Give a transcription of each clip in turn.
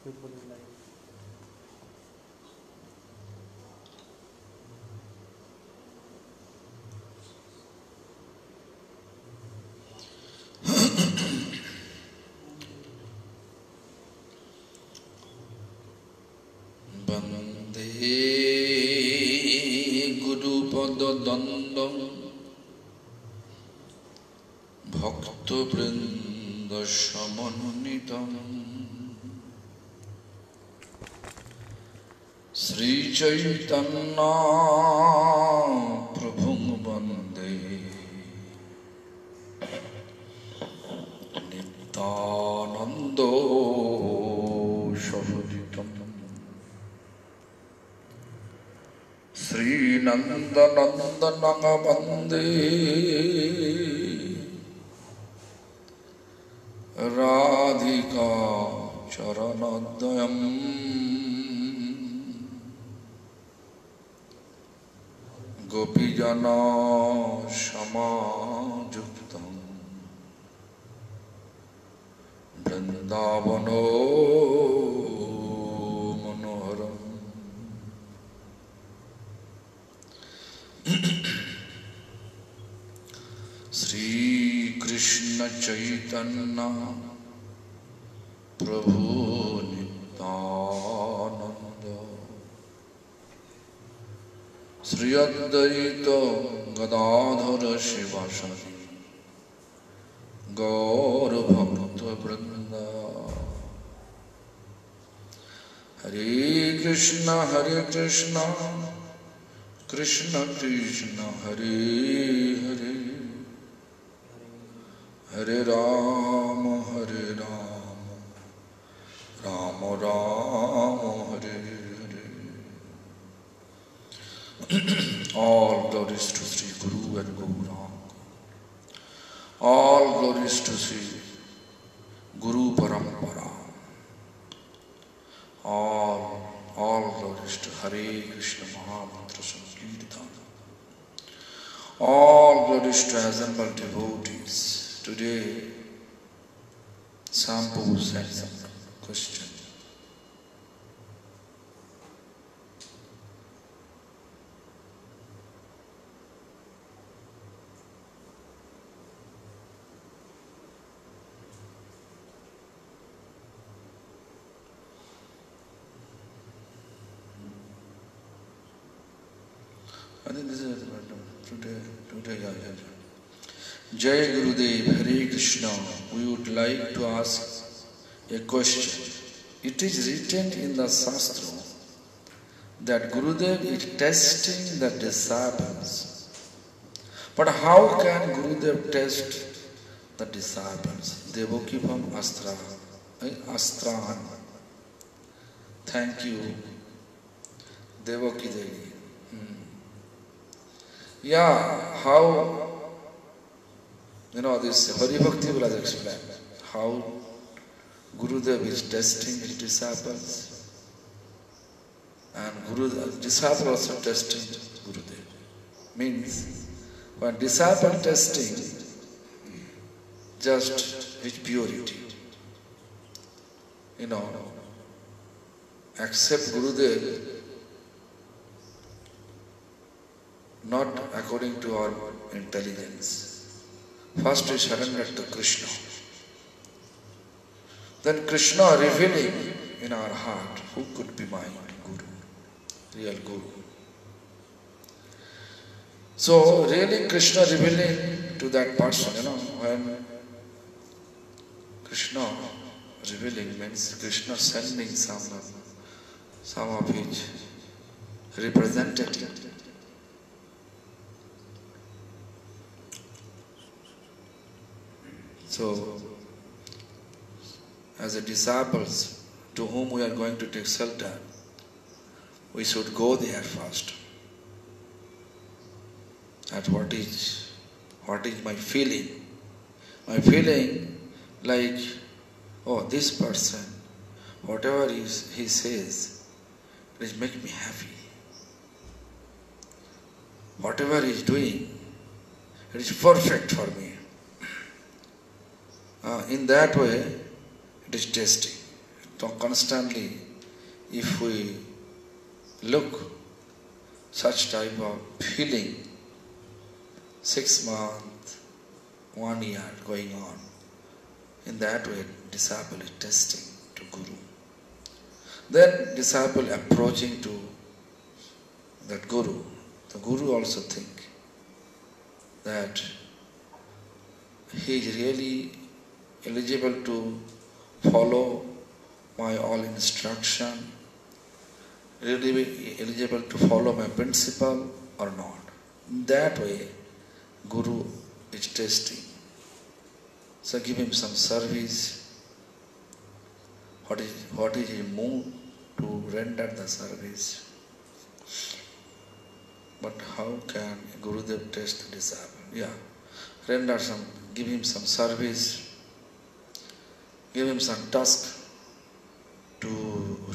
People in life. Bande Guru Pada Dandam Bhakta Vrinda Shamannitam Sri Chaitanya Prabhum Bande Nityanando Sahoditam Sri Nanda Nandana Bande Radhika Charanadayam Gopijana Samajuktam Vrindavano Manoharam Sri Krishna Chaitanya Prabhu Nityananda Sri Advaita Gadadhara Shivasari Gaur Bhakta Vrinda Hare Krishna Krishna Krishna Hare Hare Hare Rama Rama Rama Hare Hare. All glories to Sri Guru and Gauranga. All glories to Sri Guru Parampara. All glories to Hare Krishna Mahamantra Sankirtana. All glories to assembled devotees. Today, Sampu had some question. I think this is today, yeah. Jai Gurudev, Hare Krishna. We would like to ask a question. It is written in the Shastra that Gurudev is testing the disciples. But how can Gurudev test the disciples? Devakivam Astrahan. Thank you, Devaki Devi. Yeah, how, this Hari Bhakti will explain how Gurudev is testing his disciples and disciple also testing Gurudev. Means, when disciple testing, just his purity. Accept Gurudev not according to our intelligence. First we surrender to Krishna. Then Krishna revealing in our heart, who could be my Guru, real Guru. So really Krishna revealing to that person, when Krishna revealing means Krishna sending some of his representative. So, as a disciples to whom we are going to take shelter, we should go there first. And what is my feeling? My feeling like, oh, this person, whatever he says, it is make me happy. Whatever he is doing, it is perfect for me. In that way, it is tasty. constantly, if we look such type of feeling, 6 months, 1 year going on, in that way disciple is testing to Guru. Then disciple approaching to that Guru. The Guru also think that he is really eligible to follow my all instruction, really eligible to follow my principle or not. In that way, Guru is testing. So give him some service. What is he moved to render the service? But how can Gurudev test the disciple? Yeah, give him some service, give him some task to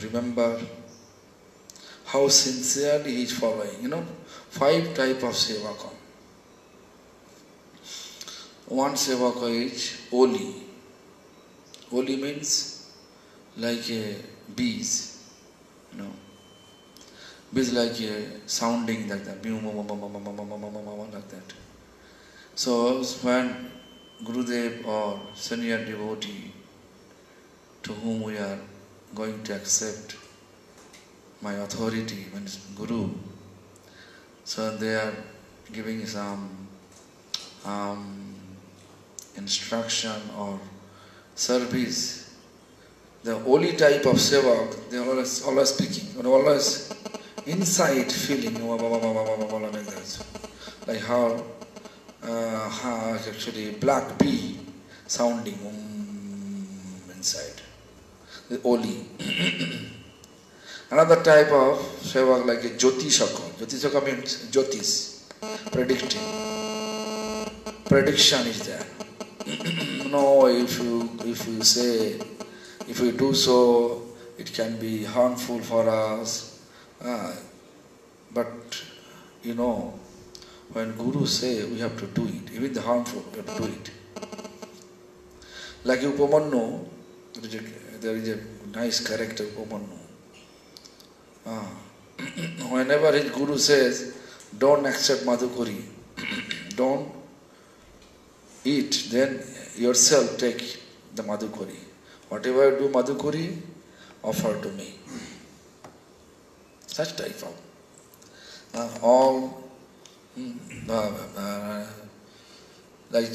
remember how sincerely he is following. 5 types of sevaka. One sevaka is oli. Oli means like a bees. Bees like a sounding like that, like that. So when Gurudev or senior devotee to whom we are going to accept my authority, means Guru, so they are giving some instruction or service. The only type of sevak, they are always speaking, always inside feeling, like how actually black bee sounding inside, the oli. Another type of sevak like a jyotishaka. Jyotishaka means jyotis, predicting. Prediction is there. No, if you say, if we do so, it can be harmful for us. But when Guru say we have to do it, even the harmful, we have to do it. Like Upamannu, there is a nice character, Upamannu. Whenever his Guru says, don't accept Madhukuri, don't eat, then yourself take the Madhukuri. Whatever you do Madhukuri, offer to me. Such type of like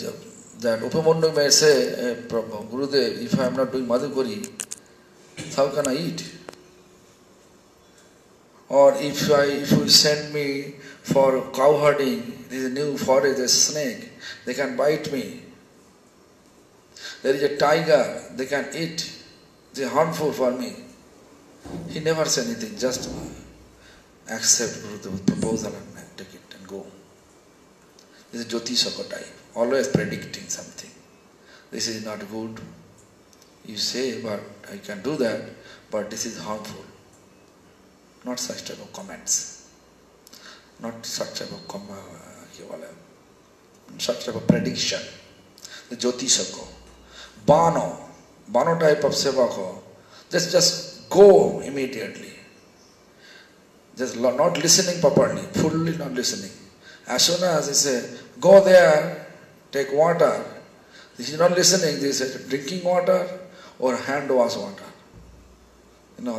that Upamannu may say, Gurudev, if I am not doing Madhukuri, how can I eat? Or if you send me for cow herding, there is a new forest, there is a snake, they can bite me. There is a tiger, they can eat, they are harmful for me. He never said anything, just accept Gurudev's proposal and take it and go. This is Jyotishaka type, always predicting something. This is not good. You say, but I can do that, but this is harmful. Not such type of comments. Not such type of such type of prediction. The Jyotishaka. Bano type of sevaka. Just go immediately. Just not listening properly, fully not listening. As soon as he say, go there, take water. This is not listening, this is drinking water or hand wash water.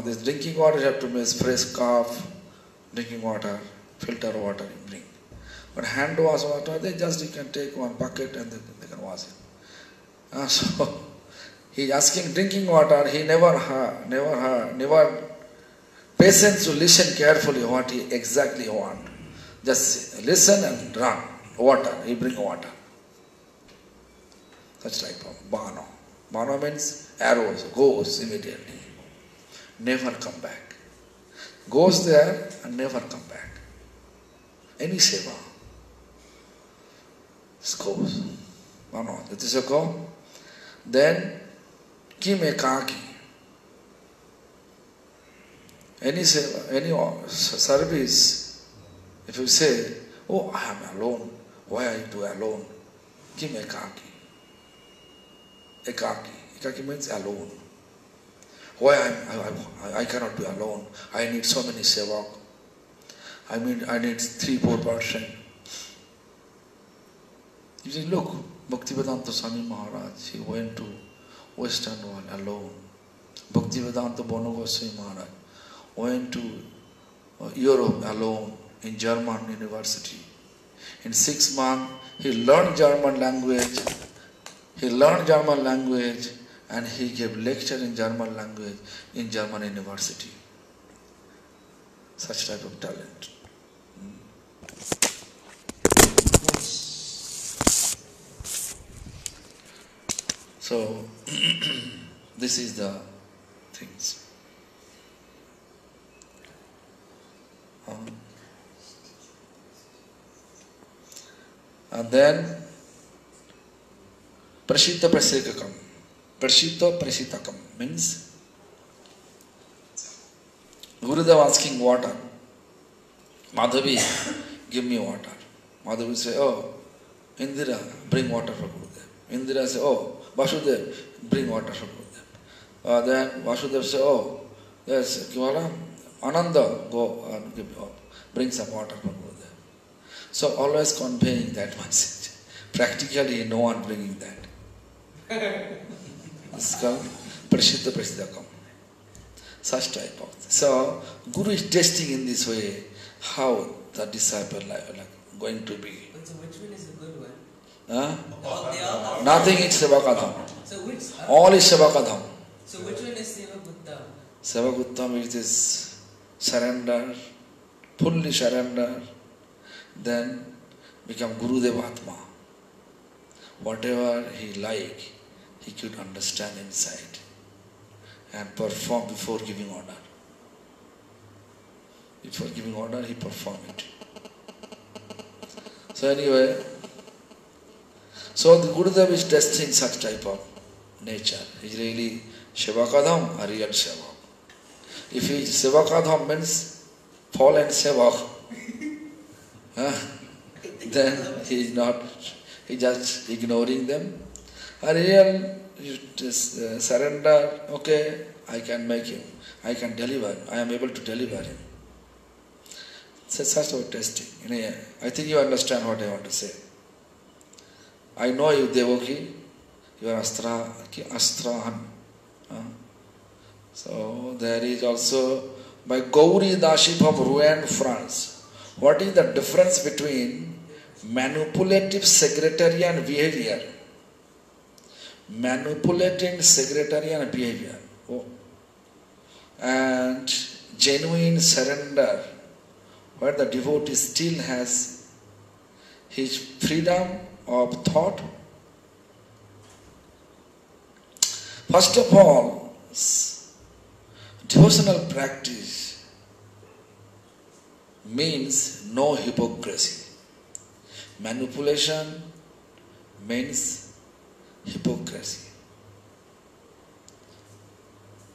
This drinking water you have to make fresh cup, drinking water, filter water you bring. But hand wash water, you can take one bucket and they can wash it. So he is asking drinking water, he never patience to listen carefully what he exactly want. Just listen and run. Water, he bring water. Such type of bano. Bano means arrows, goes immediately. Never come back. Goes there and never come back. Any seva. Goes. Bano. That is a go. Then, kim ekaki. Any seva, any service, if you say, oh, I am alone, why are you alone? Kim ekaki. Ekaki. Ekaki means alone. Why I cannot be alone? I need so many sevak. I need 3-4%. You say, look, Bhaktivedanta Swami Maharaj, he went to Western world alone. Bhaktivedanta Bono Goswami Maharaj went to Europe alone in German university. In 6 months, he learned German language. And he gave lecture in German language in German university. Such type of talent. So, this is the things. And then, Prashita Prasekakam. Prashita Prasitakam means Gurudev asking water. Madhavi, give me water. Madhavi say, oh, Indira, bring water for Gurudev. Indira say, oh, Vasudev, bring water for Gurudev. Then Vasudev say, oh, yes, Ananda, go and bring some water for Gurudev. So always conveying that message. Practically no one bringing that. This is called Prashita Prasidakam. Such type of thing. So, Guru is testing in this way how the disciple like going to be. But so which one is the good one? Huh? Nothing is Sevakadham. So which? All is Sevakadham. So which one is Sevakuttam? Sevakuttam is surrender, fully surrender, then become Gurudev Atma. Whatever he like, he could understand inside and perform before giving order. Before giving order, he performed it. So anyway, so the Gurudev is testing such type of nature. He's really Sevakadham, a real Sevak. If he is Sevakadham means fallen Sevak, then he is not, he just ignoring them. A real surrender, okay, I can make him, I can deliver, I am able to deliver him. So such a testing. I think you understand what I want to say. I know you, Devaki, you are Astrahan. So there is also by Gauri Dashi from Rouen, France. What is the difference between manipulative secretarian behavior? Manipulating secretarian behavior and genuine surrender, where the devotee still has his freedom of thought. First of all, devotional practice means no hypocrisy. Manipulation means hypocrisy.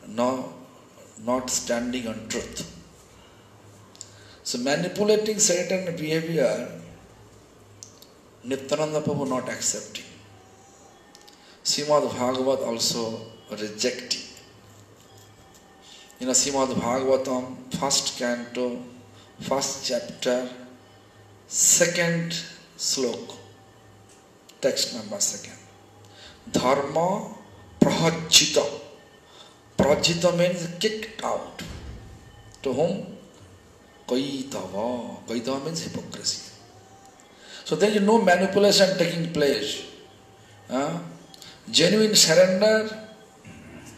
No, not standing on truth. So manipulating certain behavior, Nityananda Prabhu not accepting. Samvad Bhagavat also rejecting. Samvad Bhagavatam, first canto, first chapter, second slok, text number 2. Dharma prahajita. Prajita means kicked out. To whom? Kaitava. Kaitava means hypocrisy. So there is no manipulation taking place. Genuine surrender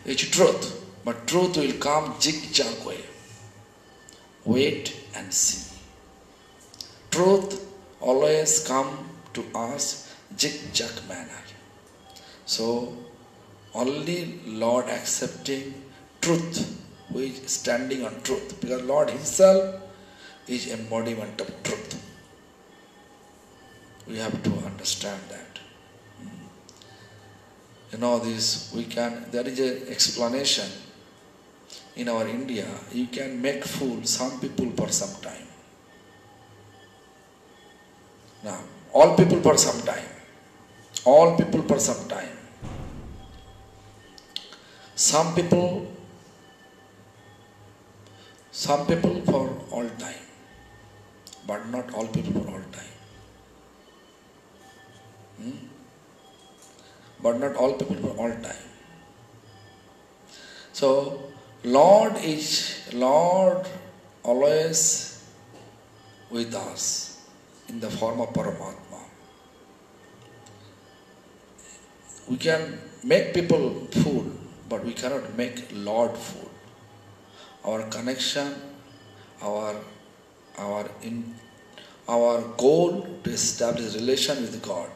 is truth, but truth will come zigzag way. Wait and see. Truth always come to us zigzag manner. So only Lord accepting truth, who is standing on truth, because Lord himself is embodiment of truth. We have to understand that. There is an explanation in our India. You can make fool some people for some time. Now, all people for some time. All people for some time. Some people some people for all time, but not all people for all time. But not all people for all time. So, Lord always with us in the form of Paramatma. We can make people fool, but we cannot make Lord fool. Our connection, our goal to establish relation with God.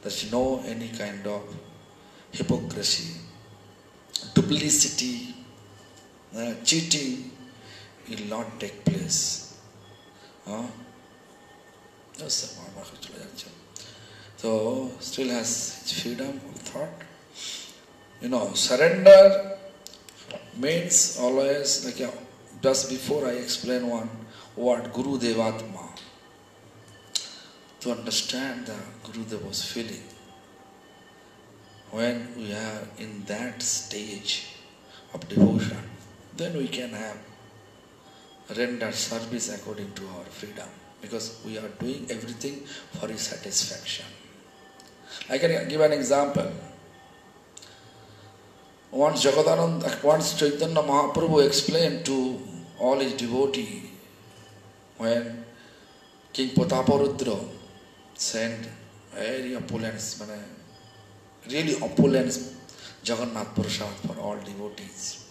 There's no any kind of hypocrisy, duplicity, cheating will not take place. So, still has freedom of thought. Surrender means always, like just before I explain one word, Guru Devatma. To understand the Gurudev was feeling. When we are in that stage of devotion, then we can have render service according to our freedom, because we are doing everything for his satisfaction. I can give an example. Once Chaitanya Mahaprabhu explained to all his devotees when King Prataparudra sent very opulent, really opulent Jagannath Prasad for all devotees.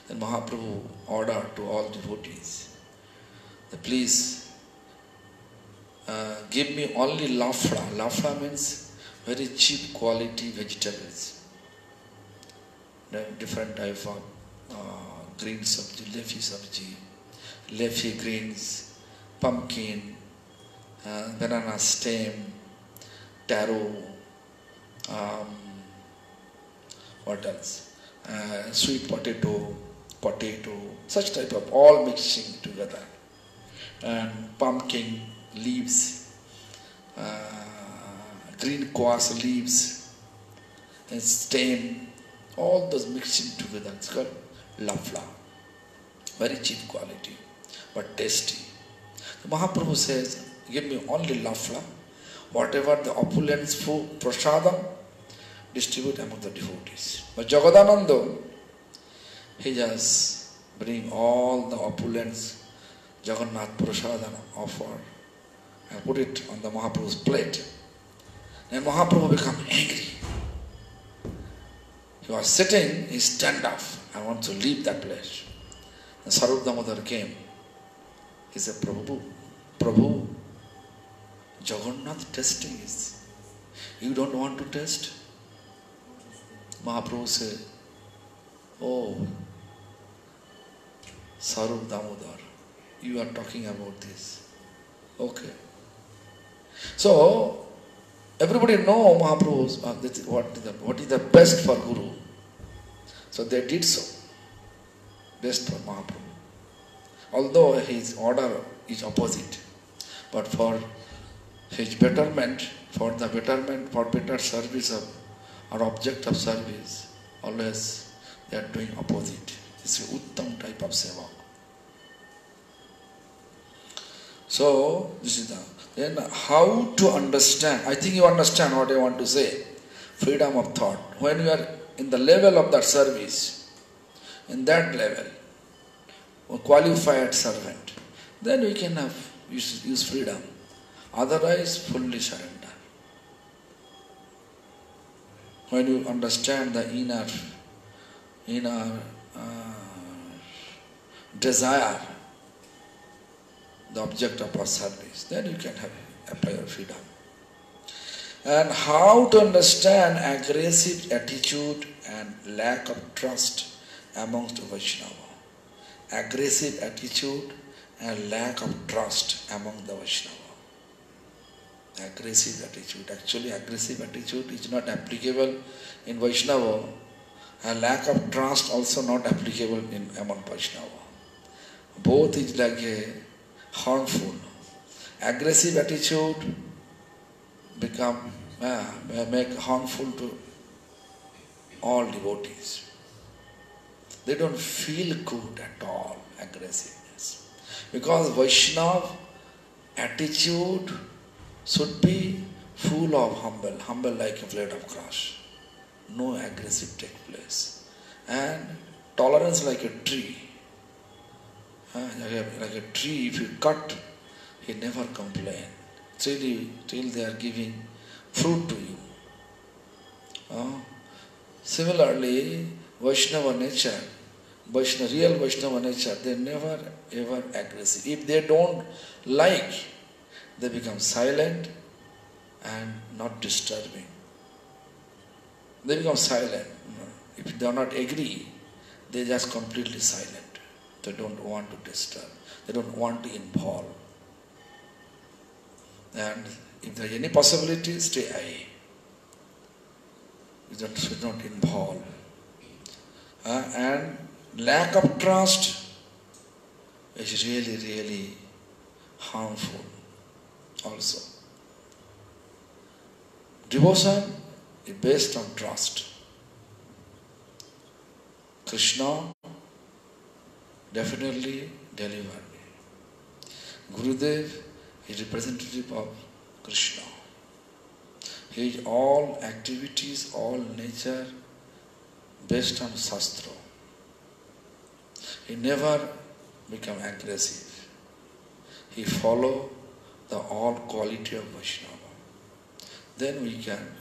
Then Mahaprabhu ordered to all devotees that please give me only lafra. Lafra means very cheap quality vegetables. Different type of green sabji, leafy greens, pumpkin, banana stem, taro, what else? Sweet potato, such type of all mixing together. And pumpkin leaves, green quas leaves, and stem, all those mixing together. It's called lafla. Very cheap quality, but tasty. The Mahaprabhu says, give me only lafla, whatever the opulence food, prasadam, distribute among the devotees. But Jagadananda, he just bring all the opulence, Jagannath prasadam offer, and put it on the Mahaprabhu's plate. Then Mahaprabhu become angry. He was sitting, he stand up, I want to leave that place. And Sarup Damodar came. He said, Prabhu, Jagannath testing is. You don't want to test? Mahaprabhu said, oh, Sarup Damodar, you are talking about this. Okay. So, everybody know Mahaprabhu's, what is the best for Guru. So they did so. Best for Mahaprabhu. Although his order is opposite. But for his betterment, for better service of or object of service, always they are doing opposite. It's an uttam type of seva. So, this is then how to understand. I think you understand what I want to say. Freedom of thought. When you are in the level of that service, in that level, a qualified servant, then we can have use freedom. Otherwise, fully surrender. When you understand the inner desire, the object of our service, then you can apply your freedom. And how to understand aggressive attitude and lack of trust amongst Vaishnava. Aggressive attitude and lack of trust among the Vaishnava. Aggressive attitude. Actually, aggressive attitude is not applicable in Vaishnava, and lack of trust also not applicable among Vaishnava. Both is like a harmful. Aggressive attitude make harmful to all devotees. They don't feel good at all, aggressiveness. Because Vaishnava attitude should be full of humble like a blade of grass. No aggressive take place. And tolerance like a tree. Like a tree, if you cut, he never complain. Till they are giving fruit to you. Similarly, Vaishnava nature, real Vaishnava nature, they never ever aggressive. If they don't like, they become silent and not disturbing. They become silent. If they are not agree, they just completely silent. They don't want to disturb. They don't want to involve. And if there is any possibility, stay away. You should not involve. And lack of trust is really, really harmful also. Devotion is based on trust. Krishna definitely delivered me. Gurudev is representative of Krishna. He is all activities, all nature based on Shastra. He never become aggressive. He follow the all quality of Vaishnava. Then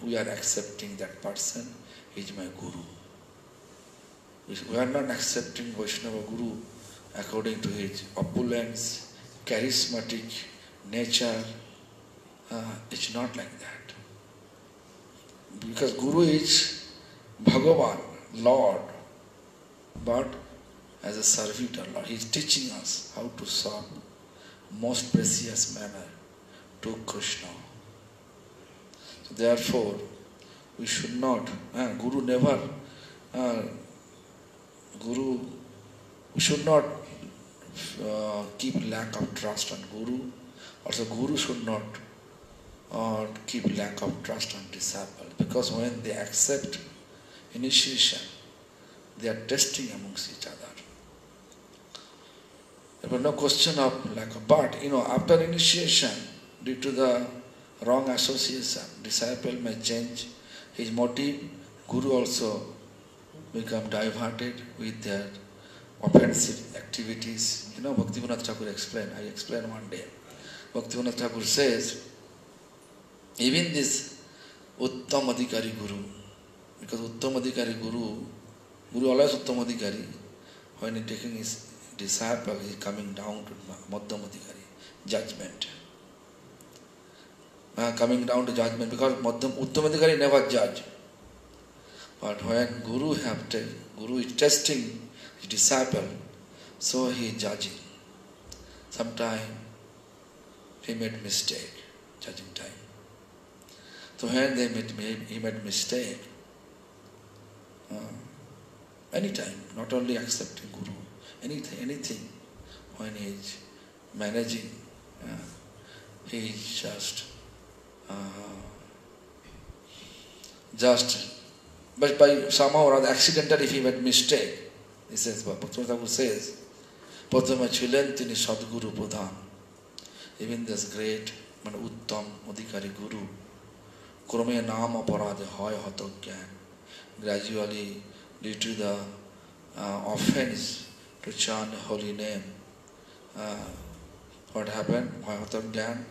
we are accepting that person is my Guru. We are not accepting Vaishnava Guru according to his opulence, charismatic nature. It's not like that. Because Guru is Bhagavan, Lord, but as a servitor, Lord. He is teaching us how to serve most precious manner to Krishna. So therefore, we should not, we should not keep lack of trust on Guru. Also, Guru should not keep lack of trust on disciple. Because when they accept initiation, they are testing amongst each other. There was no question of lack of, but after initiation, due to the wrong association, disciple may change his motive. Guru also become diverted with their offensive activities. Bhaktivinoda Thakur explained, I explained one day. Bhaktivinoda Thakur says, even this Uttam Adhikari Guru, because Uttam Adhikari Guru always Uttam Adhikari, when he taking his disciple, he is coming down to Madhyam Adhikari, judgment. Coming down to judgment, because Uttam Adhikari never judge. But when Guru is testing his disciple, so he is judging. Sometimes he made mistake, judging time. So when he made mistake, anytime, not only accepting Guru, anything, when he is managing, he is but by somehow or other accidental, if he made mistake, he says, Bhaktivinoda Thakur says, Pratama Chilantini Sadguru Bodhan, even this great Uttam Adhikari Guru, Krome Nama Parade Hoy Hatogyan, gradually due to the offense to chant holy name, what happened? Hoy Hatogyan.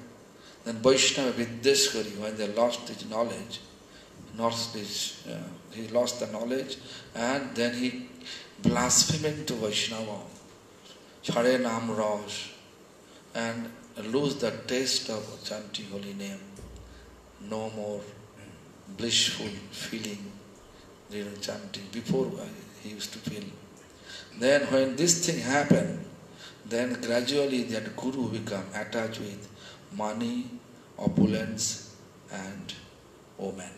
Then Vaishnava Vidyeshwari, when they lost his knowledge, he lost the knowledge, and then he blaspheming to Vaishnava, Chare Nam Raj, and lose the taste of chanting holy name. No more blissful feeling during chanting. Before he used to feel. Then when this thing happened, then gradually that Guru become attached with money, opulence and woman.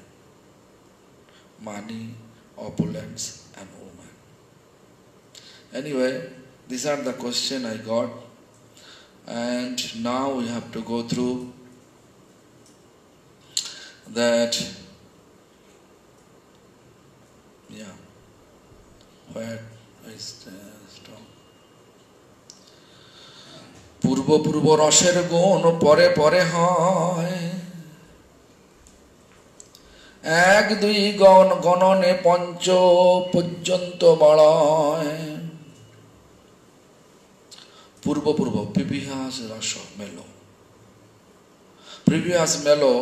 Money, opulence and woman. Anyway, these are the questions I got, and now we have to go through that, where পূর্ব পূর্ব রসের গুণ পরে পরে হয়, এক দুই গণনে পঞ্চ পর্যন্ত বাড়ায়। পূর্ব পূর্ব প্রিভিয়াস রস মেলো, প্রিভিয়াস মেলো,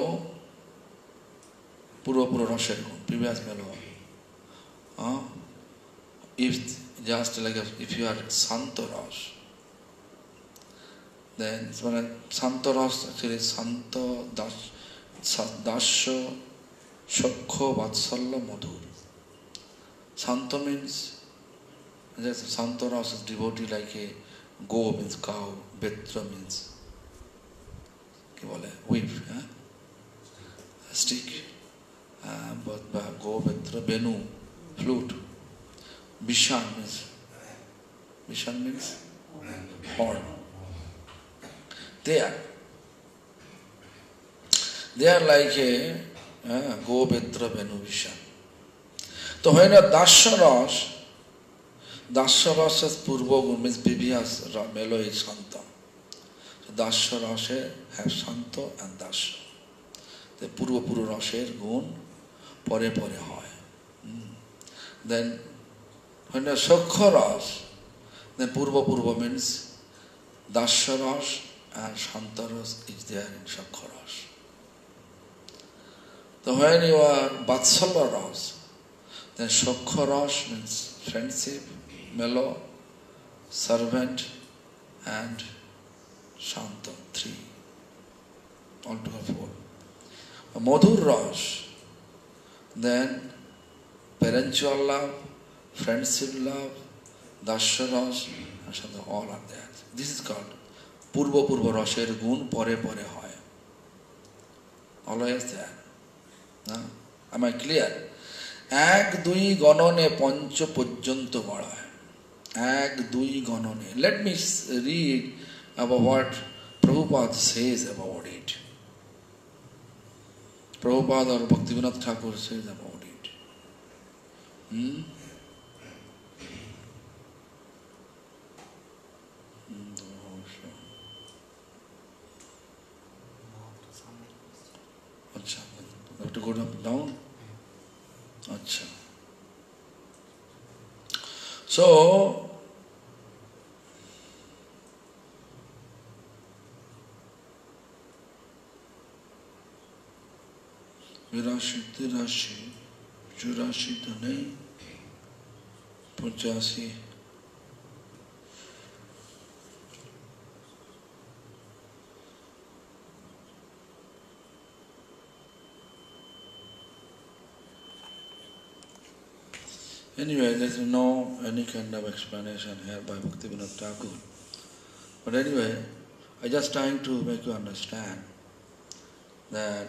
পূর্ব পূর্ব রসের গুণ, প্রিভিয়াস মেলো। If just like if you are Santa Ras, then Santa Ras actually Santa Dasya Shakho Vatsalya Madhur. Santa means Santa Ras is devotee like a go means cow, Betra means whip, stick, but go Betra Benu, flute. Bishan means horn. They are like a go Betra Benu Bishan. So when a Dasya Ras is Purva Gun means previous melo is Santa. So Dasya Ras have Santa and Dasya. The Purva Purva Raser Gun pore pore hoy. Then when a Shakha Ras, then Purva Purva means Dasya Ras and Shanta Ras is there in Shakha Ras. So when you are Vatsalya Ras, then Shakha Ras means friendship, mellow, servant and Shanta, three. Altogether four. Madhur Ras, then parental love, friendship love, Dasya Ras, and Shanta, all are there. This is called Purva Purva Raser Gun Pore Pore Hoy. Always there. Am I clear? এক দুই গণনে পঞ্চ পর্যন্ত বাড়ায়, এক দুই গণনে. Let me read about what Prabhupada says about it. Prabhupada or Bhaktivinoda Thakur says about it. Achha, you have to go down? Achha. So, विराशी तिराशी चौराशी तो नहीं, 85. Anyway, there is no any kind of explanation here by Bhaktivinoda Thakur. But anyway, I just trying to make you understand that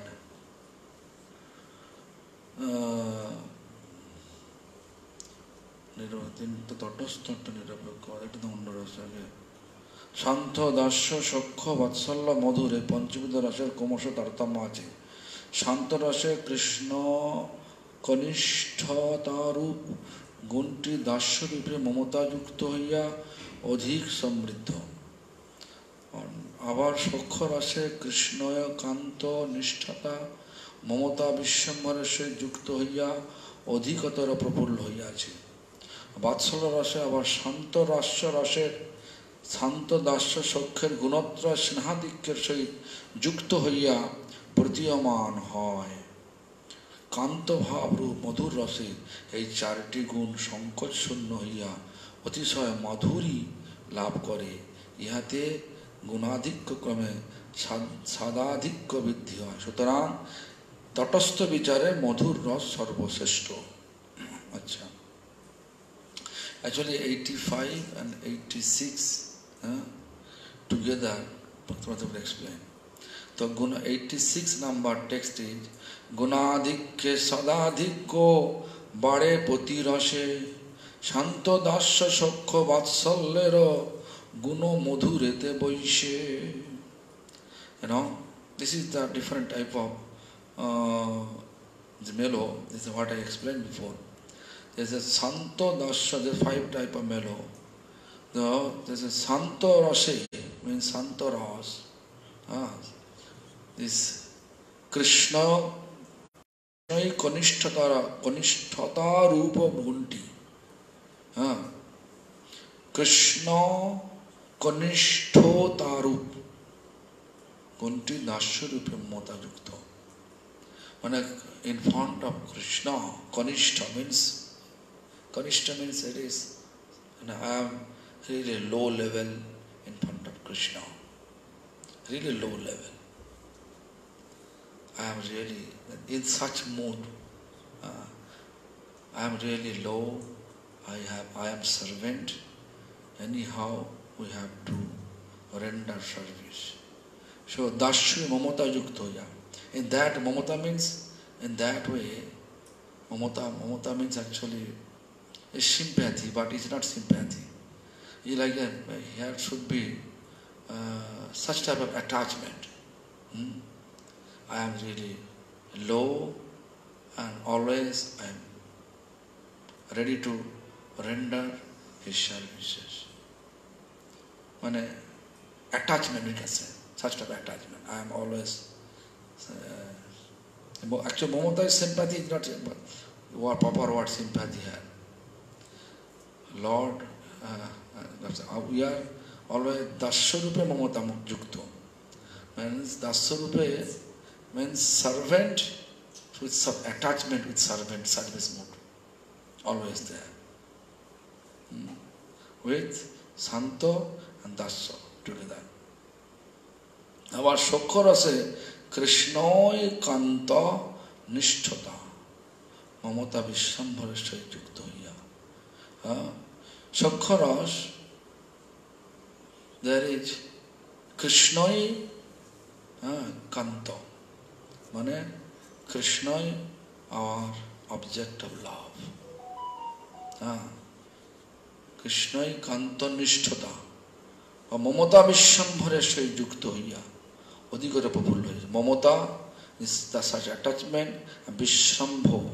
শান্ত দাস্য সখ্য বাৎসল্য মধুরে পঞ্চবিধ রসের ক্রমশ তারতম্য আছে। শান্ত রসে কৃষ্ণ কনিষ্ঠতারূপ গুণটি দাস্যরূপে মমতাযুক্ত হইয়া অধিক সমৃদ্ধ। আবার সখ্য রসে কৃষ্ণয় কান্ত নিষ্ঠতা মমতা বিশ্বম্ভরের সহিত যুক্ত হইয়া অধিকতর প্রফুল্ল হইয়াছে। বাৎসল্য রসে আবার শান্ত রাস্য রসের শান্ত দাস্য সখ্যের গুণত্রয় স্নেহাধিক্যের সহিত যুক্ত হইয়া প্রতীয়মান হয়। কান্ত ভাবরূপ মধুর রসে এই চারটি গুণ সংকোচ শূন্য হইয়া অতিশয় মাধুরী লাভ করে। ইহাতে গুণাধিক্য ক্রমে সাদাধিক্য বৃদ্ধি হয়। সুতরাং তটস্থ বিচারে মধুর রস সর্বশ্রেষ্ঠ। আচ্ছা, actually 85 and 86 together Bhaktivinoda will explain. So 86 number text is গুণাধিক্যে সদাধিক্য বাড়ে পতি রসে শান্ত দাস্য সখ্য বাৎসল্যের গুণ মধুরেতে বৈশে। You know, this is the different type of the melo. This is what I explained before. there's a Santo Dasya, there's 5 type of melo. There's a Santo Rase, means Santo Ras. This Krishna Kanishtata Rupa Gunti. Krishna Kanishtata Rup Gunti Dasya Rupa Mota Yukta. When in front of Krishna, Kanishta means it is, and I am really low level in front of Krishna. Really low level. I am really in such mood. I am really low. I am servant. Anyhow, we have to render service. So Dasya Mamata Yuktoya. In that Mamata means, in that way, Mamata means actually is sympathy, but it's not sympathy. It's like here should be such type of attachment. I am really low and always I am ready to render his services. When attachment, we can say, such type of attachment. I am always actually Mamata is sympathy, is not what proper word sympathy here. Lord, we are always Dasyarupe Mamata Yukto. Means Dasyarupe means servant with some attachment with servant, service mode. Always there. With Santo and Dasya together. Our Shokara say Krishnoi Kanta Nishtata Mamata Vishambharashya Yukto Hiya. Shokharas, there is Krishnoi Kanta. Mane Krishnoi, our object of love. Krishnoi Kanta Nishtata Mamata Vishambharashya Yukto Hiya. Odhikara Prafullo. Mamata is the such attachment, and Vishrambho.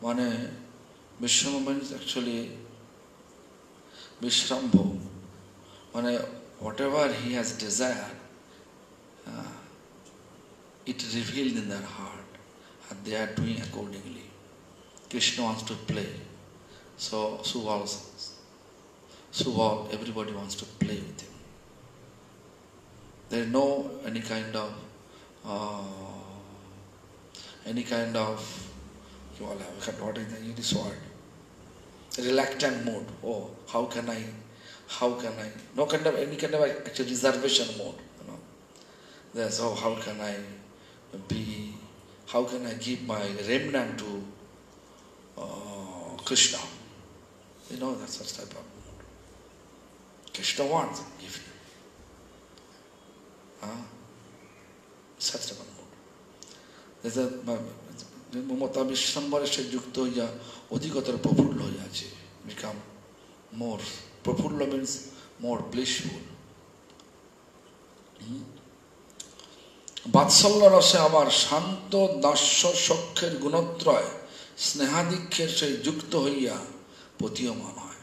Vishrambho means actually Vishrambho. Whatever he has desired, it revealed in their heart, and they are doing accordingly. Krishna wants to play, so everybody wants to play with him. There is no any kind of what is the English word? Reluctant mode. Oh, how can I? No kind of any kind of actual reservation mode. There's how can I give my remnant to Krishna? That's such type of mode. Krishna wants to give you. Such type of mode. There's a Mamata Vishambharashya Yukto Hiya Odhikatara Prafullo Hiyache. Become more. Prafullo means more blissful. Vatsalya Rase Amar Shanto Dasya Shokher Gunotraya Snehadikher Se Yukto Hiya Potiyaman Hoy.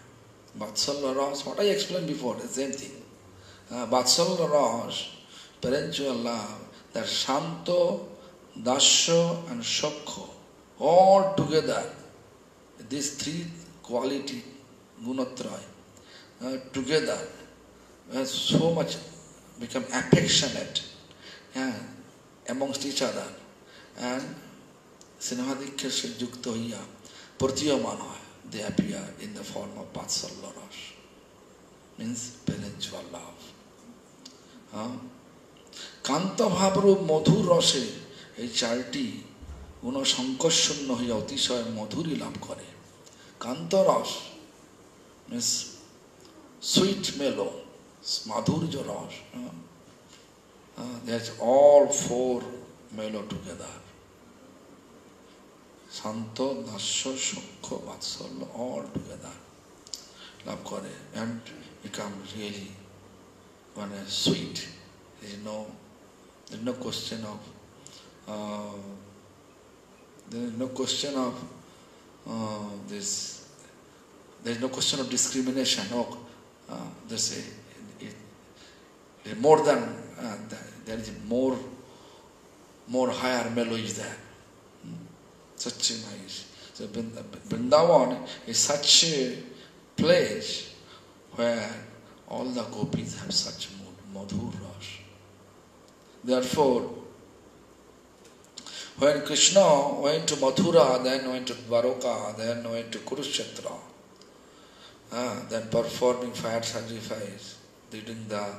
Vatsalya Rase, what I explained before, the same thing. Vatsalya Rase, parental love, that Shanto, Dasya and Shokho, all together, these 3 quality, Gunotraya, together, so much become affectionate amongst each other, and Sinhadikya Yukto Hiya Pratyaman Hoy, they appear in the form of Vatsalya Rasa, means parental love. Kanta Bhavru Madhur Rase, এই 4টি গুণ সংকর্ষণ্য হইয়া অতিশয় মধুরী লাভ করে। কান্তরস means sweet mellow, madhurya ras. That's all 4 mellow together. Santo, Dasya, Shokho, Vatsalya, all together. Lav kore and become really sweet. There is no question of this there is no question of discrimination. No, there's more than there is more higher mellow is there. Such a nice. So Vrindavan is such a place where all the gopis have such madhur ras. Therefore, when Krishna went to Mathura, then went to Dwaraka, then went to Kurukshetra, then performing fire sacrifice during the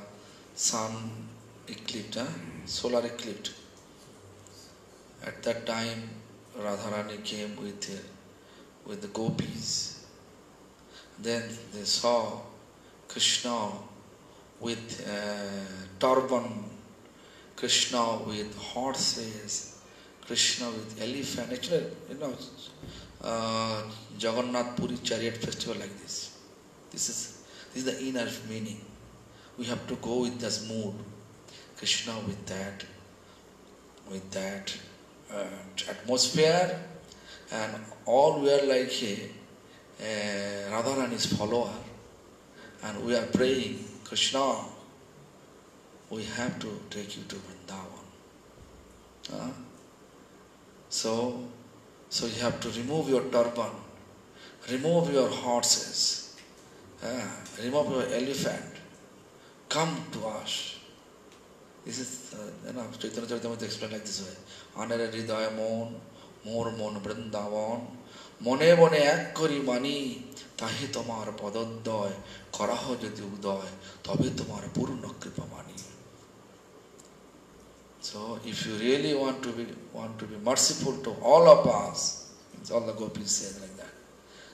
sun eclipse, solar eclipse. At that time, Radharani came with the gopis. Then they saw Krishna with turban, Krishna with horses, Krishna with elephant. Actually, Jagannath Puri chariot festival like this. This is the inner meaning. We have to go with this mood. Krishna with that atmosphere, and all we are like Radharani's follower, and we are praying, Krishna, we have to take you to Vrindavan. So you have to remove your turban, remove your horses, remove your elephant, come to us. This is, Chaitanya Charitamrita explained like this way. Anare hridaya mon, mor mon Vrindavan, mone mone ek kori mani, tahi tomar padoddoy, karaho jodi udoy, tabe tomar purna kripa mani. So, if you really want to be merciful to all of us, all the gopis say like that.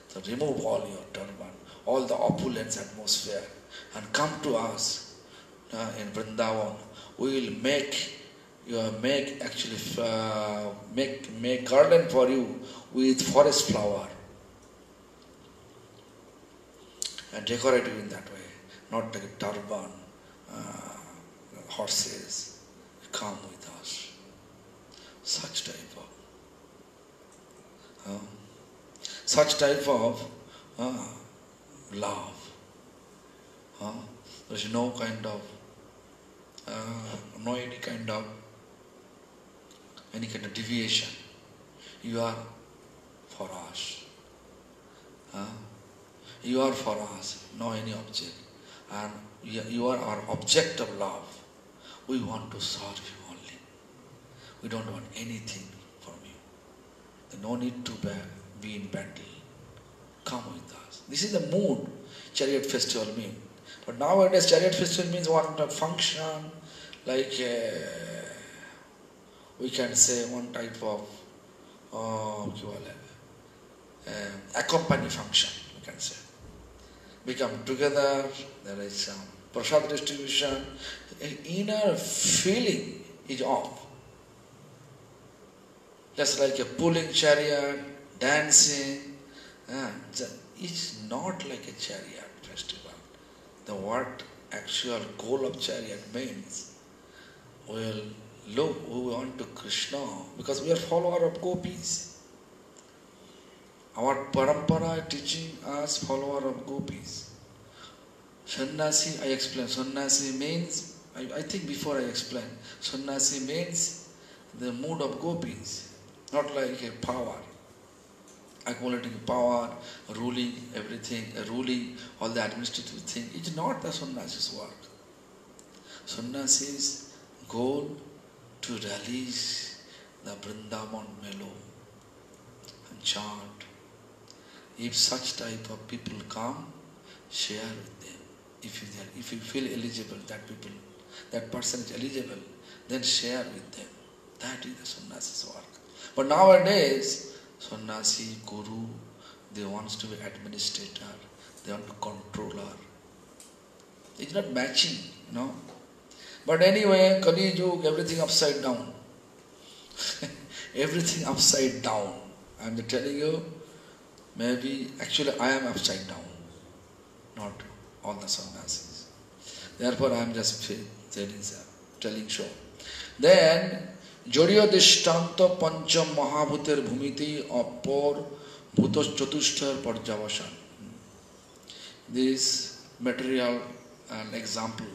So remove all your turban, all the opulence atmosphere, and come to us in Vrindavan. We will make garden for you with forest flower and decorate you in that way. Not like a turban, horses. Come with us. Such type of love. There is no kind of any kind of deviation. You are for us. You are for us, no any object. And you are our object of love. We want to serve you only. We don't want anything from you. There's no need to be in battle. Come with us. This is the mood chariot festival means. But nowadays chariot festival means one function, like we can say one type of accompany function, we can say. We come together, there is some prasad distribution, inner feeling is off. Just like a pulling chariot, dancing, it's not like a chariot festival. What actual goal of chariot means, we want to Krishna, because we are follower of gopis. Our parampara is teaching us follower of gopis. Sannyasi, I explained. Sannyasi means, I think before I explained, Sannyasi means the mood of gopis, not like a power, accumulating power, ruling everything, ruling all the administrative thing. It's not the sannyasi's work. Sannyasi's goal to release the Vrindavan mellow and chant. If such type of people come, share with them. If you feel eligible, that person is eligible, then share with them. That is the sannyasi's work. But nowadays, sannyasi, guru, they want to be administrator, they want to controller. It's not matching, But anyway, Kali Yuga, everything upside down. Everything upside down. I'm telling you, actually I am upside down, not all the sannyasis. Therefore I am just telling so. Then, Jodiyo Dishtanta Pancham Mahabhutir Bhumiti Appor Bhutos Chatushthar Parjavasan. this material an example,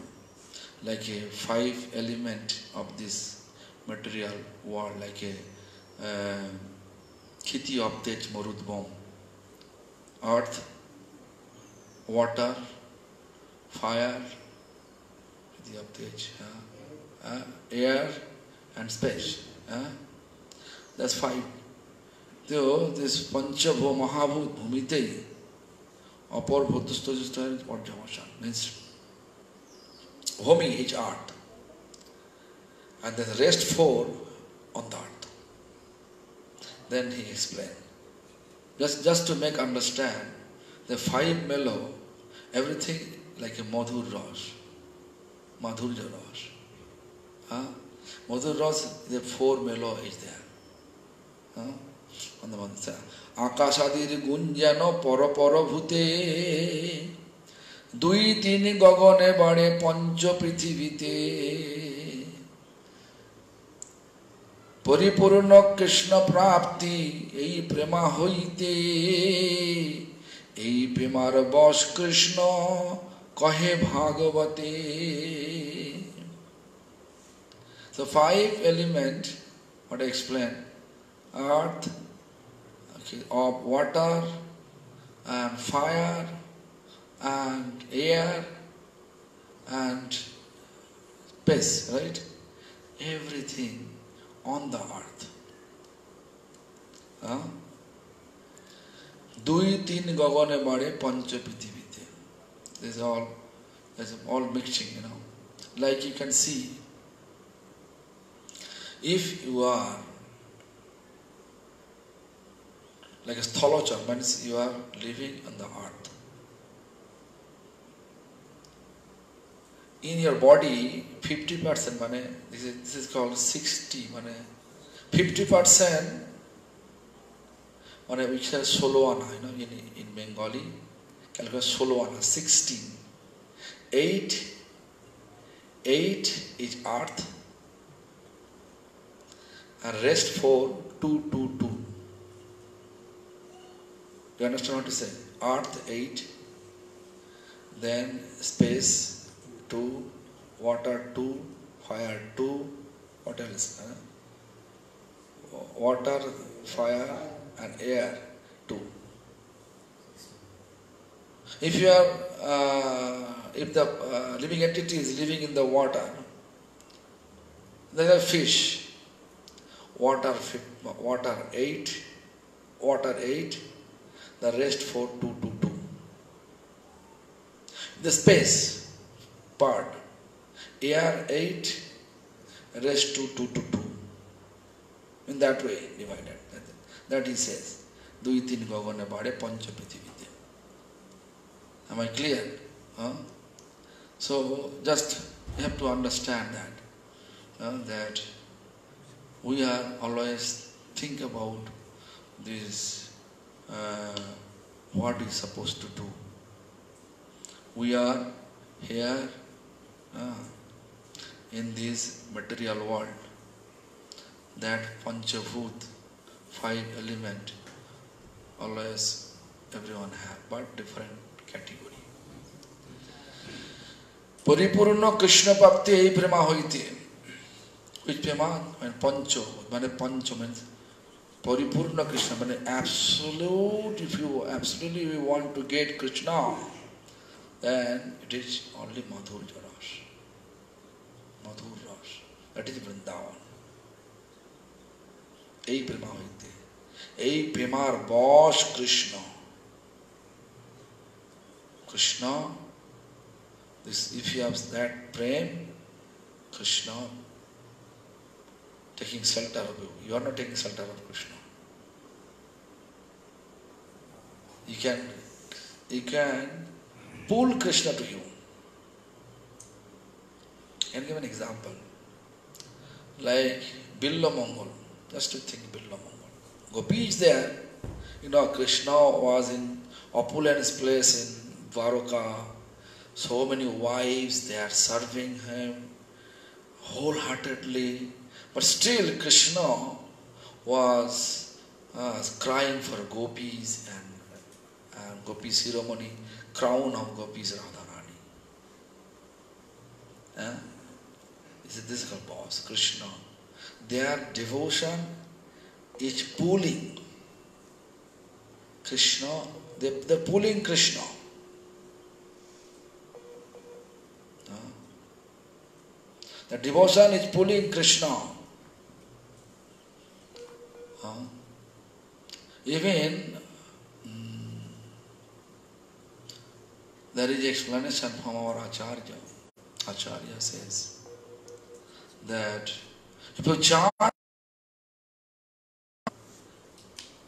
like a 5 element of this material world, like a Khiti Optej Marudbom, earth, water, fire, Khiti Optej, air and space. That's 5. So this Panchabho Mahabhut Bhumite, Apar Bhutustojusta Panchavashan, means Bhumi is earth, and then the rest 4 on the earth. Then he explained, just to make understand, the 5 mellow, everything like a Madhur Ras, Madhurya Ras. Madhur Ras, the 4 mellow is there. On the one side, Akasadir Gunjano Poro Poro Bhute, Dui Tini Gogone Bade Pancho Prithivite, Paripurno Krishna Prapti, Ei Prema Hoite, Ei Premar Bosh Krishna, Kahe Bhagavate. So 5 element, what I explained, earth, of water, and fire, and air, and space, right? Everything on the earth. Dui tin gagane bade pancha prithivite. There's all mixing, Like you can see, if you are like a sthalocha, means you are living on the earth. In your body, 50%, this is called 60, 50%, we say solo ana, in Bengali, calculate solo ana, 16. 8 is earth, and rest 4, 2, 2, 2. Do you understand what to say? Earth 8, then space 2, water 2, fire 2, what else? Water, fire and air 2. If you are, if the living entity is living in the water, there are fish, water 8, the rest 4, 2, 2, 2. The space part, air 8, rest 2, 2, 2, 2. In that way divided. That he says, Dui tin gagane bade pancha prithivite. Am I clear? So just you have to understand that we are always think about this, what is supposed to do. We are here in this material world, that Panchabhut, 5 element, always everyone have, but different category. Paripurna Krishna Bhakti ei prema hoite. Which prema? Pancho. Pancho means Paripurna Krishna, absolute. If you absolutely want to get Krishna, then it is only Madhurya Ras. Madhur Ras. That is Vrindavan. Ei prema hoite. Ei premar boss Krishna. Krishna, if you have that prem, Krishna taking shelter of you. You are not taking shelter of Krishna. You can pull Krishna to you. I can give an example. Like Billa Mongol. Just to think Billa Mongol. Gopi is there. Krishna was in opulence place in Dwaraka. So many wives, they are serving him wholeheartedly. But still Krishna was crying for gopis and gopi ceremony, crown of gopis Radharani. This is called boss, Krishna. Their devotion is pulling Krishna, they're pulling Krishna. The devotion is pulling Krishna. Even there is explanation from our Acharya. Acharya says that if you chant,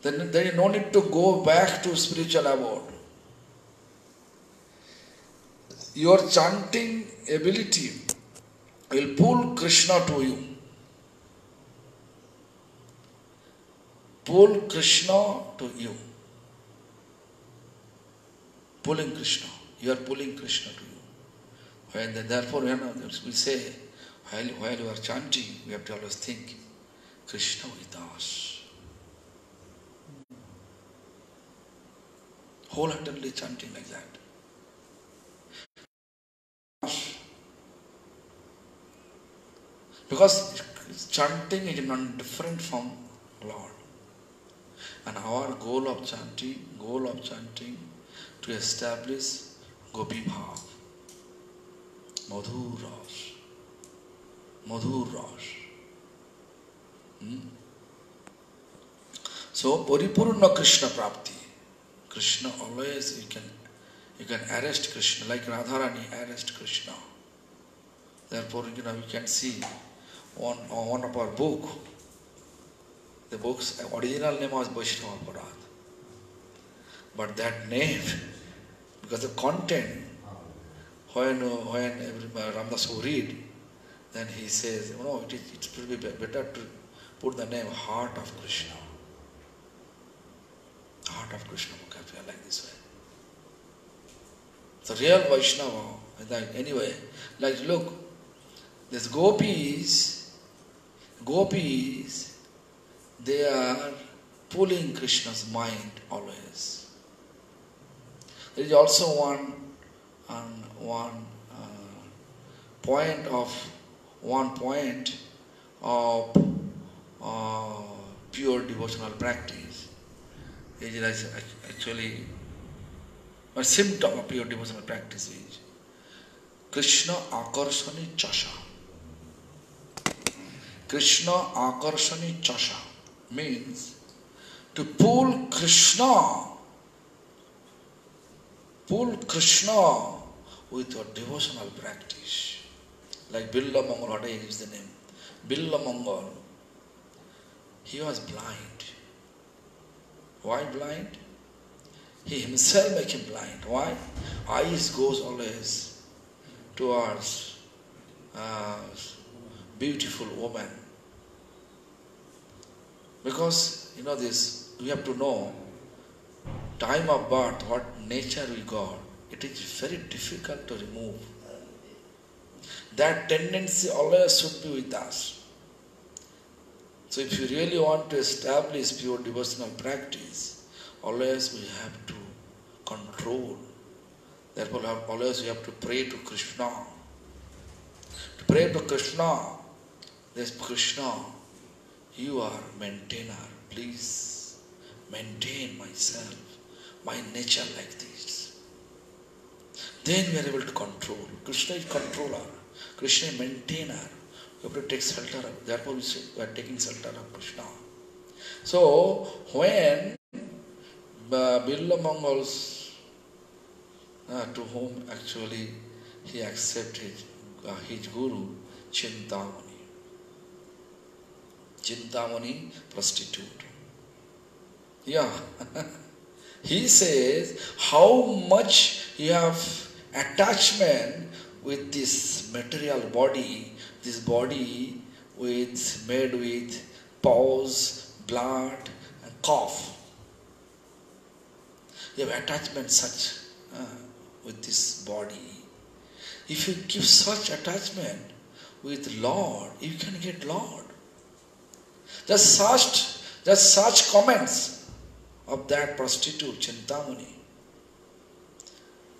then there is no need to go back to spiritual abode. Your chanting ability will pull Krishna to you. Pull Krishna to you. Pulling Krishna. You are pulling Krishna to you. Therefore, we say, while you are chanting, we have to always think, Krishna with us. Wholeheartedly chanting like that. Because chanting is not different from Lord. And our goal of chanting, to establish Gopi Bhav, Madhur Ras. So, Paripurna Krishna Prapti. Krishna always, you can arrest Krishna, like Radharani arrest Krishna. Therefore, we can see one of our book. The book's original name was Vaishnava Parad. But that name, because the content, when Ramdas will read, then he says, it will be better to put the name Heart of Krishna. Heart of Krishna vocabulary like this way. The real Vaishnava, anyway, like look, these gopis, they are pulling Krishna's mind always. There is also one point of pure devotional practice. It is actually a symptom of pure devotional practice is Krishna Akarshani Chasha. Krishna Akarshani Chasha means to pull Krishna with your devotional practice. Like Billa Mangal, what is the name? Billa Mangal, he was blind. Why blind? He himself make him blind. Why? Eyes goes always towards beautiful woman. Because, this, we have to know, time of birth, what nature we got, it is very difficult to remove. That tendency always should be with us. So if you really want to establish pure devotional practice, always we have to control. Therefore, always we have to pray to Krishna. To pray to Krishna, this Krishna, you are maintainer. Please maintain myself, my nature like this. Then we are able to control. Krishna is controller. Krishna is maintainer. We have to take shelter of. Therefore, we are taking shelter of Krishna. So, when Billa Mangals, to whom actually he accepted his guru, Chintamani. Chintamani, prostitute. Yeah. He says, how much you have attachment with this material body, this body made with paws, blood and cough. You have attachment such with this body. If you give such attachment with Lord, you can get Lord. Just such comments of that prostitute, Chintamani.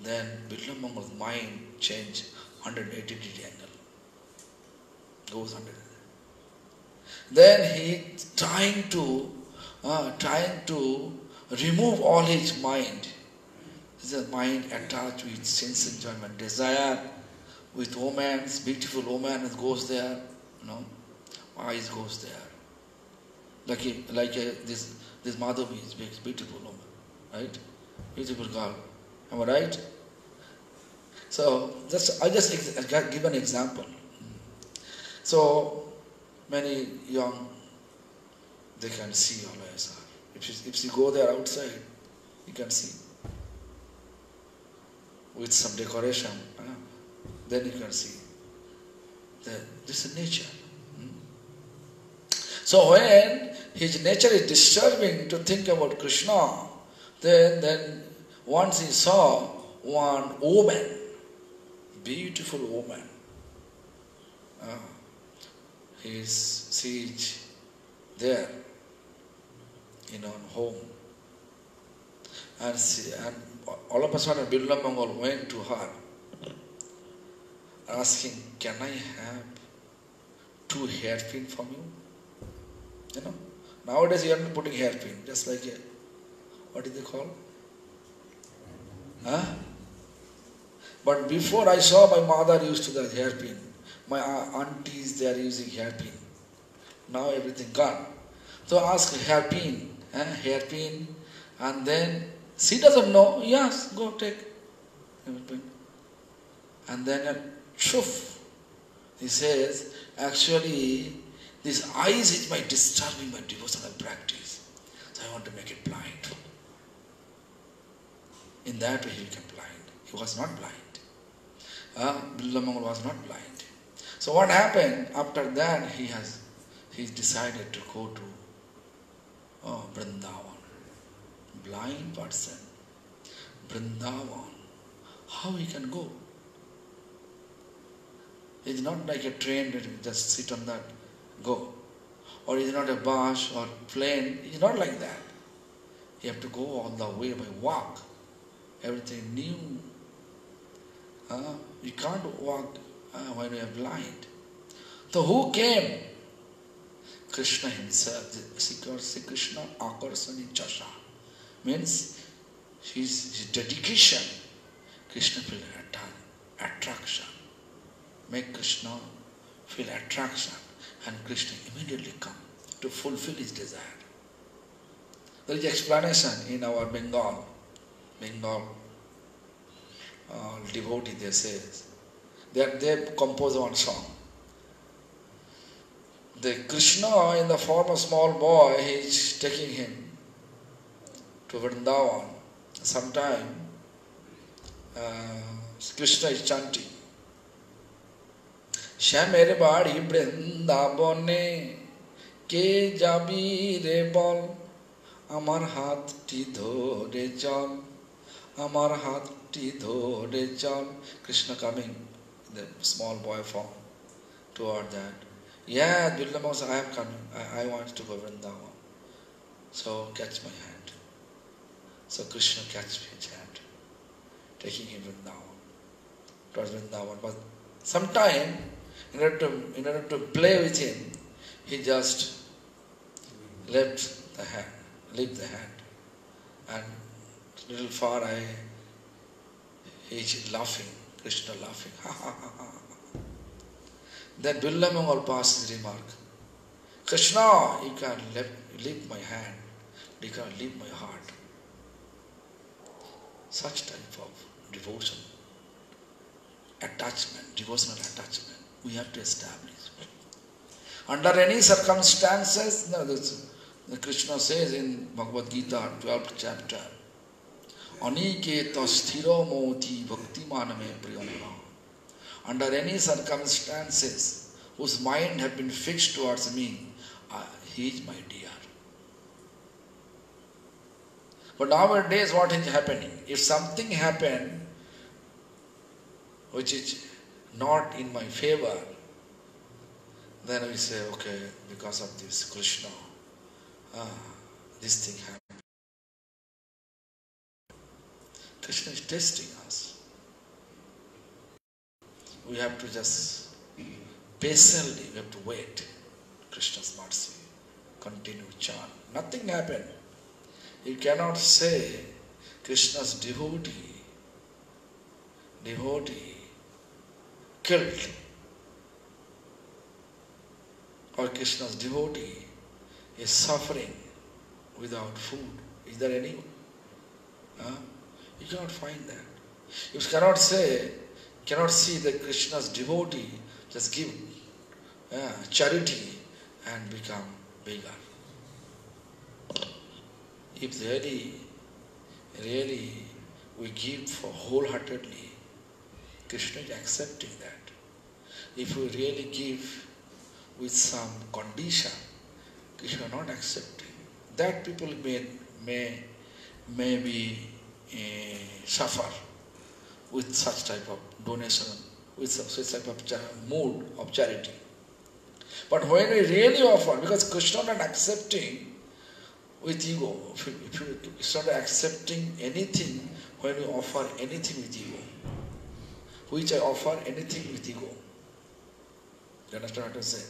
then Billamangal's mind change 180-degree angle. Goes 100. Then he trying to remove all his mind. His mind attached with sense enjoyment, desire, with woman, beautiful woman, and goes there, eyes goes there. This Madhavi is beautiful woman, right? Beautiful girl. Am I right? So I just give an example. So many young, they can see always. If you go there outside, you can see with some decoration. Then you can see that this is nature. So when his nature is disturbing to think about Krishna, then once he saw one woman, beautiful woman, she's there in her home, and all of a sudden Billamangal went to her, asking, "Can I have 2 hairpin from you?" Nowadays you are not putting hairpin, just like what is it called? But before I saw my mother used to the hairpin. My aunties, they are using hairpin. Now everything gone. So ask hairpin, and then she doesn't know. Yes, go take hairpin. And then he says, actually, this eyes is my disturbing my devotional practice. So I want to make it blind. In that way he became blind. He was not blind. Billamangal was not blind. So what happened? After that he decided to go to Vrindavan. Blind person. Vrindavan. How he can go? It's not like a train that you just sit on that, go. Or it's not a bus or plane. It's not like that. You have to go all the way by walk. Everything new. You can't walk when you are blind. So who came? Krishna himself. Sri Krishna Akarsani Chasha. Means his dedication. Krishna feel attraction. Make Krishna feel attraction. And Krishna immediately come to fulfill his desire. There is explanation in our Bengal devotee, they say, that they compose one song. The Krishna in the form of small boy, he is taking him to Vrindavan. Sometime Krishna is chanting, Shyamere badi Vrindavane ke jabi re bol, amar hati dhore chal, amar hati dhore chal. Krishna coming in the small boy form toward that. Yeah, Billamangal said, I am coming. I want to go Vrindavan. So catch my hand. So Krishna catch his hand, taking him Vrindavan. Towards Vrindavan. But sometime, in order to play with him, he just left the hand. And a little far he is laughing, Krishna laughing. Ha ha ha ha. Then Billamangal passed his remark, Krishna, you can leave my hand, you can leave my heart. Such type of devotion, attachment, devotional attachment, we have to establish. Under any circumstances, Krishna says in Bhagavad Gita, 12th chapter, Aniketa sthiro moti bhakti maname priyamana. Under any circumstances whose mind have been fixed towards me, he is my dear. But nowadays what is happening? If something happened which is not in my favor, then we say, okay, because of this Krishna, this thing happened. Krishna is testing us. we have to just patiently, we have to wait. Krishna's mercy, continue chant. Nothing happened. You cannot say Krishna's devotee killed, or Krishna's devotee is suffering without food. Is there any? You cannot find that. You cannot see that Krishna's devotee just give charity and become bigger. If really we give for wholeheartedly, Krishna is accepting that. If we really give with some condition, Krishna is not accepting. That people may be suffer with such type of donation, with such type of mood of charity. But when we really offer, because Krishna is not accepting with ego, if you start accepting anything when you offer anything with ego, which I offer anything with ego. You understand what I say?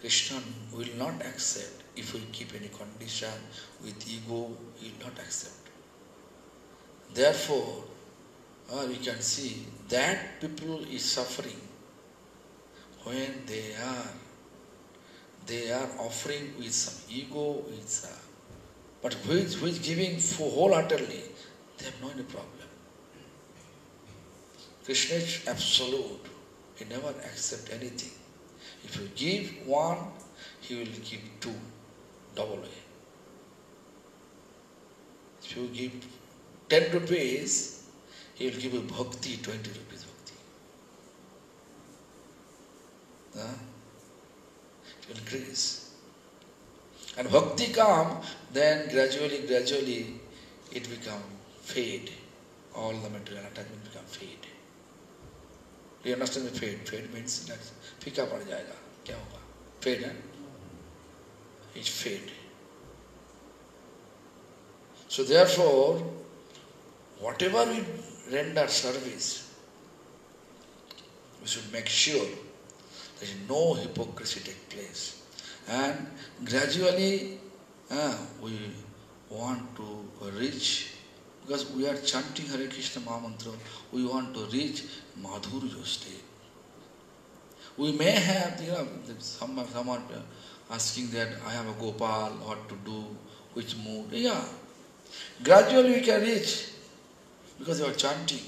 Krishna will not accept if we keep any condition with ego, he will not accept. Therefore, we can see that people is suffering when they are offering with some ego, but which giving for wholeheartedly, they have no any problem. Krishna is absolute. He never accept anything. If you give one, he will give two, double way. If you give 10 rupees, he will give you bhakti, 20 rupees bhakti. It will increase. And bhakti come, then gradually it become fade. All the material attachment become fade. Do you understand the fade? Fade means that fika pad jayega. Kya hoga? Fade, eh? It's fade. So therefore, whatever we render service, we should make sure there is no hypocrisy take place. And gradually we want to reach, because we are chanting Hare Krishna Mahamantra, we want to reach Madhurya state. We may have, someone asking that I have a Gopal, what to do, which mood. Yeah. Gradually we can reach, because you are chanting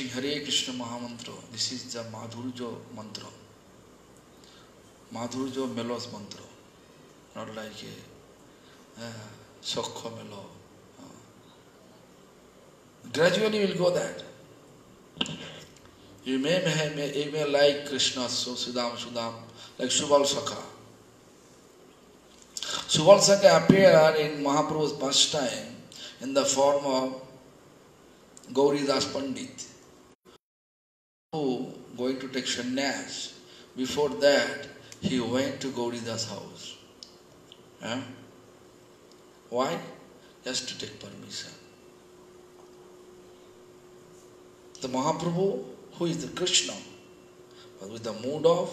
Hare Krishna Mahamantra. This is the Madhurya mantra. Madhurya melos mantra. Not like a Sokha melo. Gradually we'll go that. You may like Krishna, so Sudam, like Subal Sakha. Subal Sakha appeared in Mahaprabhu's pastime in the form of Gauri Das Pandit, who going to take sannyas. Before that, he went to Gauri Das' house. Why? Just to take permission. The Mahaprabhu, who is the Krishna, but with the mood of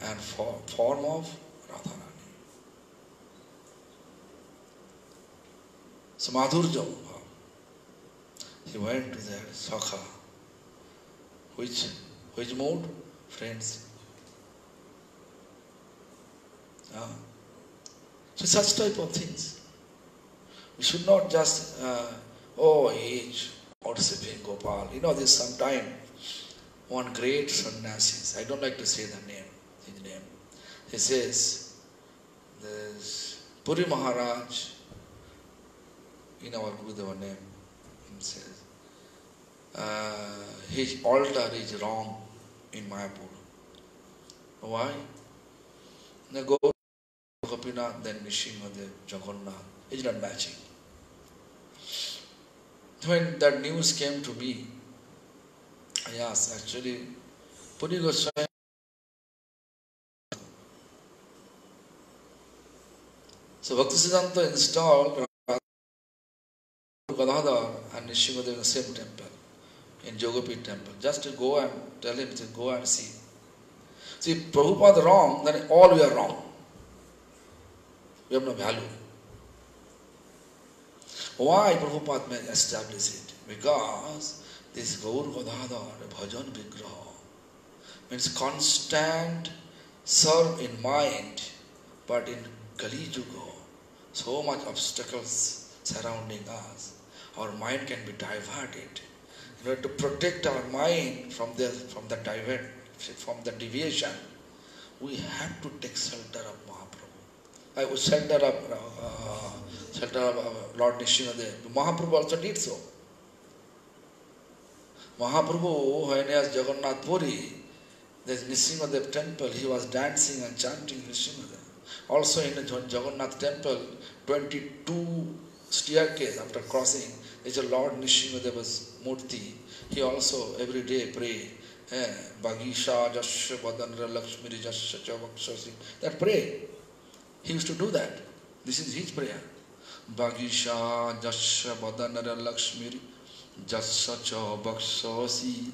and form of Radharani. So Madhurya, he went to their Sakha. Which mood? Friends. So such type of things. We should not just, age, worshipping Gopal. There's sometime one great sannyasis, I don't like to say his name. He says, there's Puri Maharaj, in our Gurudeva name, he says, his altar is wrong in Mayapur. Why? They go to Gopinath, then Nishingadev, Jagannath. It's not matching. When that news came to me, I asked, actually, Puri Goswami, so Bhaktisiddhanta installed Gadadhar and Nishingadev in the same temple. in Jogapit temple. Just to go and tell him to go and see. See, if Prabhupada wrong, then all we are wrong. We have no value. Why Prabhupada may establish it? Because this Gaur Gadadhar, Bhajan Vigraha, means constant serve in mind, but in Kali Yuga, so much obstacles surrounding us, our mind can be diverted. In order to protect our mind from the deviation, we have to take shelter of Mahaprabhu. I would shelter of Lord Nishingadev. Mahaprabhu also did so. Mahaprabhu, when he was Jagannath Puri, there's Nishingadev temple, he was dancing and chanting Nishingadev. Also in the Jagannath temple, 22 staircase after crossing, there's a Lord Nishingadeva's murti. He also every day pray, Bhagisha Jasya Vadanra Lakshmiri Jasya Chavakshasi. That pray. He used to do that. This is his prayer. Bhagisha Jasya Vadanra Lakshmiri Jasya Chavakshasi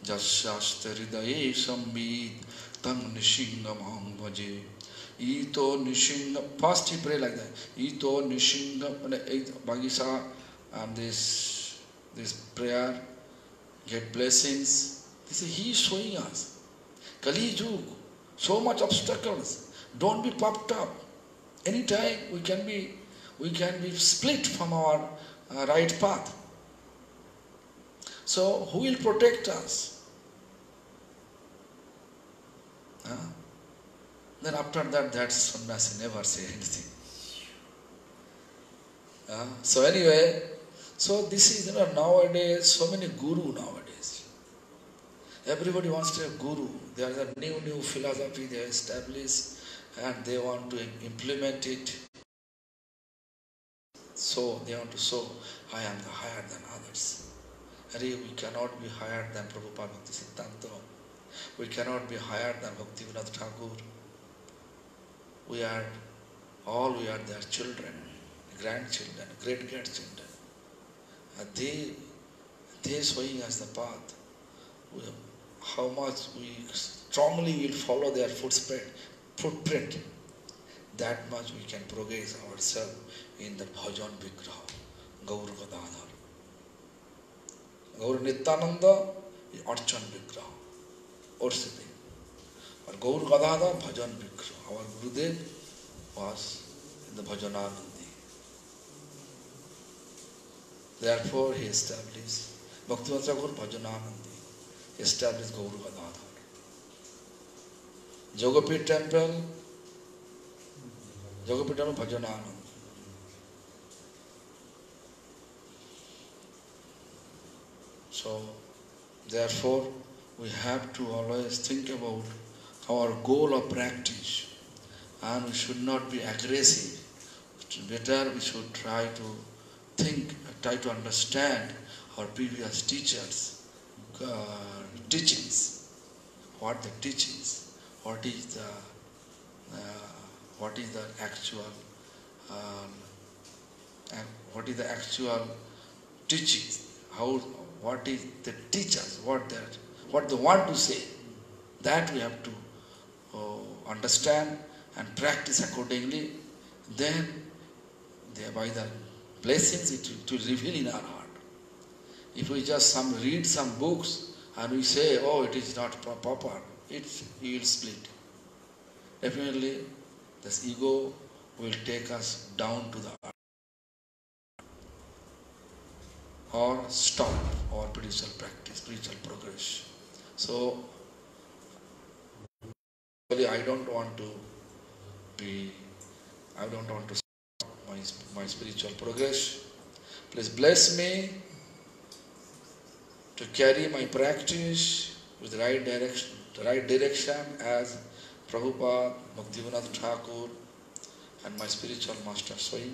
Jasya Ashtaridaye Sambhid Tang Nishingamam Bhaje. Ito Nishinga. First he pray like that. Ito Nishinga Bhagisha, and this prayer get blessings. This is he is showing us. Kali Yuga, so much obstacles. Don't be puffed up. Anytime we can be split from our right path. So who will protect us? Then after that sannyasi never say anything. So anyway, so this is nowadays so many guru nowadays. Everybody wants to have guru. There is a new philosophy they establish and they want to implement it. So they want to show, I am higher than others. We cannot be higher than Prabhupada Bhakti Siddhanta. We cannot be higher than Bhaktivinoda Thakur. We are their children, grandchildren, great-grandchildren. They showing us the path. How much we strongly will follow their footprint, that much we can progress ourselves in the Bhajan Vigraha, Gaur Gadadhar. Gaur Nityananda is Archan Vigraha, worshipping. But Gaur Gadadhar, Bhajan Vigraha. Our Gurudev was in the Bhajananandi. Therefore he established Bhaktivinoda Thakur Bhajananandi. He established Gaur Gadadhar. Jogapit temple Bhajanananda. So, therefore, we have to always think about our goal of practice, and we should not be aggressive. Better we should try to think, try to understand our previous teachers' teachings. What the teachings? What is the actual teachings? What is the teachers? What they want to say? That we have to understand and practice accordingly. Then, by the blessings, it will reveal in our heart. If we just read some books and we say, oh, it is not proper, you will split. Definitely, this ego will take us down to the earth or stop our spiritual practice, spiritual progress. So, I don't want to stop my spiritual progress. Please bless me to carry my practice with the right direction as Prabhupada, Bhaktivinoda Thakur and my spiritual master Swayam.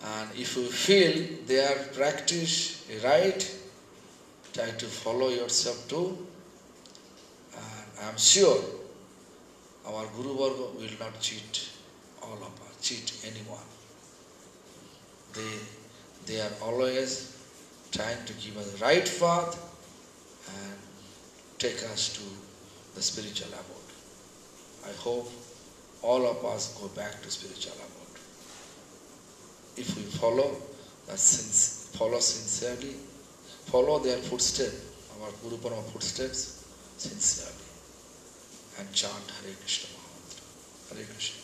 And if you feel their practice is right, try to follow yourself too. And I am sure our Guru Varga will not cheat all of us, cheat anyone. They are always trying to give us the right path and take us to the spiritual abode. I hope all of us go back to spiritual abode. If we follow sincerely, follow their footsteps, our Guru Parama footsteps sincerely, and chant Hare Krishna Mahamantra. Hare Krishna.